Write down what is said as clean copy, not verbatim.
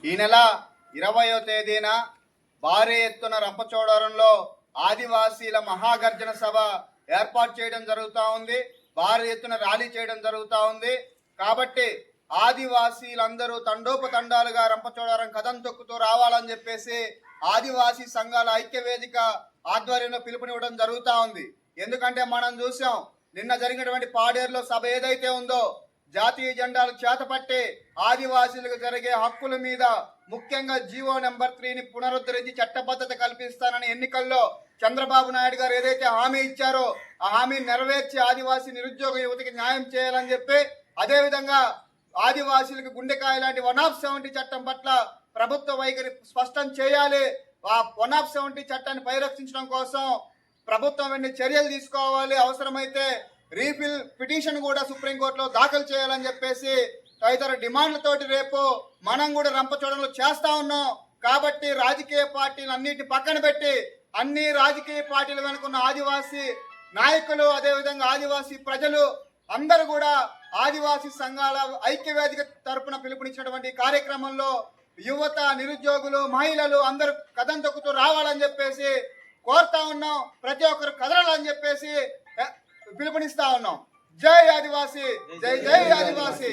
ఈ నెల 20వ తేదీన భారీ ఎత్తున రంపచోడవరంలో ఆదివాసీల మహాగర్జన సభ ఏర్పాటు చేయడం జరుగుతూ ఉంది. భారీ ఎత్తున ర్యాలీ చేయడం జరుగుతూ ఉంది. కాబట్టి ఆదివాసీలందరూ తండోపతండాలుగా రంపచోడవరం కథం తొక్కుతూ రావాలని చెప్పేసి ఆదివాసీ సంఘాల ఐక్య వేదిక ఆధ్వర్యంలో పిలుపునివ్వడం జరుగుతూ ఉంది. ఎందుకంటే మనం చూసాం, నిన్న జరిగినటువంటి పాడేరులో సభ ఏదైతే ఉందో జాతీయ జెండాలు చేతపట్టి ఆదివాసీలకు జరిగే హక్కుల మీద, ముఖ్యంగా జీవో నెంబర్ 3ని పునరుద్ధరించి చట్టబద్ధత కల్పిస్తానని ఎన్నికల్లో చంద్రబాబు నాయుడు గారు ఏదైతే హామీ ఇచ్చారో ఆ హామీ నెరవేర్చి ఆదివాసీ నిరుద్యోగ యువతకి న్యాయం చేయాలని చెప్పి, అదేవిధంగా ఆదివాసీలకు గుండెకాయ లాంటి 170 చట్టం పట్ల ప్రభుత్వ వైఖరి స్పష్టం చేయాలి. ఆ 170 చట్టాన్ని పరిరక్షించడం కోసం ప్రభుత్వం వెంటనే చర్యలు తీసుకోవాలి. అవసరమైతే రీఫిల్ పిటిషన్ కూడా సుప్రీంకోర్టులో దాఖలు చేయాలని చెప్పేసి తదితర డిమాండ్లతోటి రేపు మనం కూడా రంపచోడవరంలో చేస్తా ఉన్నాం. కాబట్టి రాజకీయ పార్టీలు అన్నిటి పక్కన పెట్టి అన్ని రాజకీయ పార్టీలు వెనుకున్న ఆదివాసీ నాయకులు, అదేవిధంగా ఆదివాసీ ప్రజలు అందరూ కూడా ఆదివాసీ సంఘాల ఐక్యవేదిక తరపున పిలుపునిచ్చినటువంటి కార్యక్రమంలో యువత, నిరుద్యోగులు, మహిళలు అందరూ కథం తొక్కుతూ రావాలని చెప్పేసి కోరుతా ఉన్నాం. ప్రతి ఒక్కరు కదలాలని చెప్పేసి పిలుపునిస్తా ఉన్నాం. జై ఆదివాసీ, జై జై ఆదివాసీ.